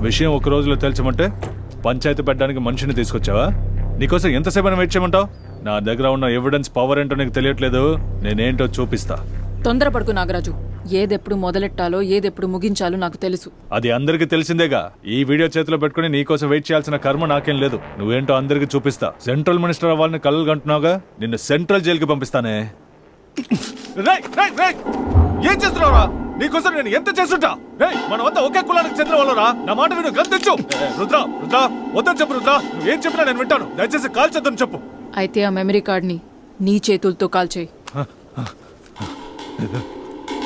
విషయం ఒక రోజులో తెలుసమంటే పంచాయతీ పెట్టడానికి మనిషిని తీసుకొచ్చావా? నీకోసం ఎంతసేపు వెయిట్ చేయమంటావు? నా దగ్గర ఉన్న ఎవిడెన్స్ పవర్ ఏంటో నీకు తెలియట్లేదు. నేనేంటో చూపిస్తా. తొందరపడుకు నాగరాజు. ఏదెప్పుడు మొదలెట్టాలో ఏదెప్పుడు ముగించాలో నాకు తెలుసు. అది అందరికీ తెలిసిందేగా. ఈ వీడియో చేతిలో పెట్టుకుని నీకోసం వెయిట్ చేయాల్సిన కర్మ నాకేం లేదు. నువ్వేంటో అందరికీ చూపిస్తా. సెంట్రల్ మినిస్టర్ అవ్వాలని కలలు కంటున్నావుగా, నిన్ను సెంట్రల్ జైలుకి పంపిస్తానే. ఏం చేస్తున్నావురా? నీకోసం నేను ఎంత చేస్తుంటా? మనమంతా ఒకే కులానికి చెందిన వాళ్ళరా. నా మాట విను, గంతించు. రుద్ర రుద్ర వద్దని చెప్పు. రుద్ర, నువ్వు ఏం చెప్పినా నేను వింటాను. దయచేసి కాల్ చేద్దాం చెప్పు. అయితే ఆ మెమరీ కార్డ్ని నీ చేతులతో కాల్చేయి.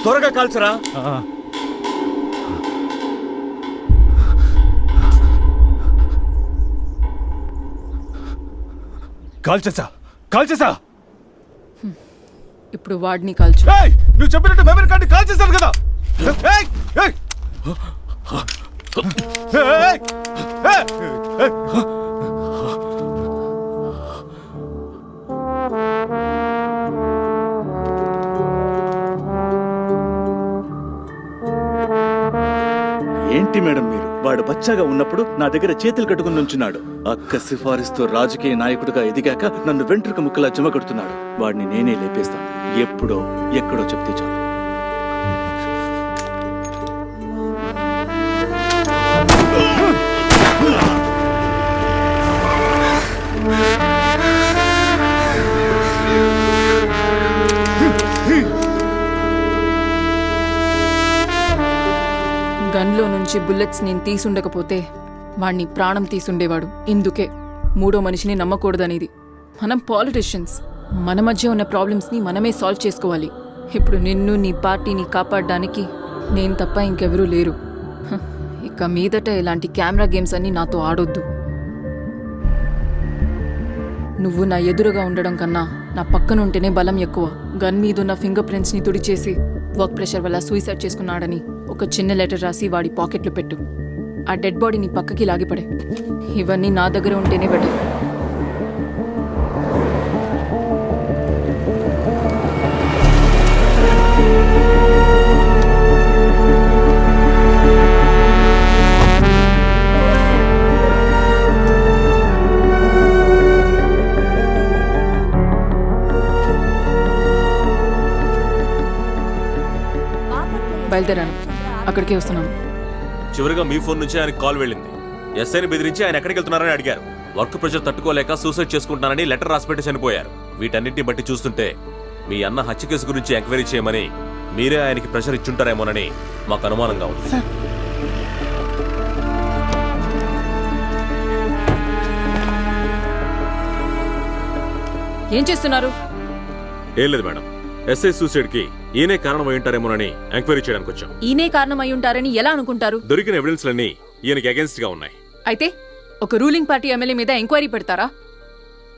త్వరగా కాల్చరా. కాల్చేసా. ఇప్పుడు వాడిని కాల్చు. నువ్వు చెప్పినట్టు మెమరీ కార్డు కాల్ చేశాను కదా. ఏంటి మేడం మీరు? వాడు బచ్చాగా ఉన్నప్పుడు నా దగ్గర చేతులు కట్టుకుని నుంచున్నాడు. అక్క సిఫారసుతో రాజకీయ నాయకుడిగా ఎదిగాక నన్ను వెంట్రుక ముక్కలా చెమగడుతున్నాడు. వాడిని నేనే లేపేస్తాను. ఎప్పుడో ఎక్కడో చెప్తే చాలు. గన్లో నుంచి బుల్లెట్స్ నేను తీసుండకపోతే వాణ్ణి ప్రాణం తీసుండేవాడు. ఇందుకే మూడో మనిషిని నమ్మకూడదనేది. మనం పాలిటిషియన్స్. మన మధ్య ఉన్న ప్రాబ్లమ్స్ని మనమే సాల్వ్ చేసుకోవాలి. ఇప్పుడు నిన్ను నీ పార్టీని కాపాడడానికి నేను తప్ప ఇంకెవరూ లేరు. ఇక మీదట ఇలాంటి కెమెరా గేమ్స్ అన్నీ నాతో ఆడొద్దు. నువ్వు నా ఎదురుగా ఉండడం కన్నా నా పక్కనుంటేనే బలం ఎక్కువ. గన్ మీదున్న ఫింగర్ ప్రింట్స్ని తుడిచేసి వర్క్ ప్రెషర్ వల్ల సూసైడ్ చేసుకున్నాడని ఒక చిన్న లెటర్ రాసి వాడి పాకెట్లో పెట్టు. ఆ డెడ్ బాడీని పక్కకి లాగిపడే. ఇవన్నీ నా దగ్గర ఉంటేనే బెటర్. బయలుదేరాను. అక్కడికే వస్తున్నాను. చివరిగా మీ ఫోన్ నుంచి ఆయన కాల్ వెళ్ళింది. ఎస్ఐని బెదిరించి ఆయన ఎక్కడికి వెళ్తున్నారని అడిగారు. వర్క్ ప్రెషర్ తట్టుకోలేక సూసైడ్ చేసుకుంటున్నారని లెటర్ రాసిపెట్టి చనిపోయారు. వీటన్నిటిని బట్టి చూస్తుంటే మీ అన్న హత్య కేసు గురించి ఎంక్వైరీ చేయమని మీరే ఆయనకి ప్రెషర్ ఇచ్చుంటారేమోనని మాకు అనుమానంగా ఉంది. ఏం చేస్తున్నారు? ఏం లేదు మేడం, ఎస్ఐ సూసైడ్ కి ఈయనే కారణమై ఉంటారేమోనని ఎంక్వైరీ చేయడానికి వచ్చాం. ఈయనే కారణమై ఉంటారని ఎలా అనుకుంటారు? దొరికిన ఎవిడెన్స్ లన్నీ ఈయనకి అగేన్స్ట్ గా ఉన్నాయి. అయితే ఒక రూలింగ్ పార్టీ ఎమ్మెల్యే మీద ఎంక్వైరీ పెడతారా?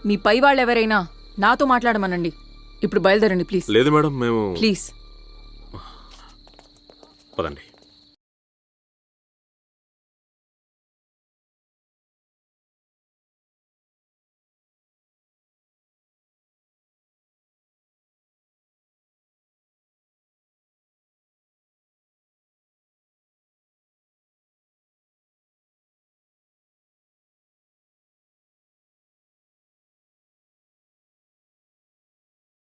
మీ పై వాళ్ళు ఎవరైనా నాతో మాట్లాడమనండి. ఇప్పుడు బయలుదేరండి ప్లీజ్. లేదు మేడం, మేము ప్లీజ్ పదండి.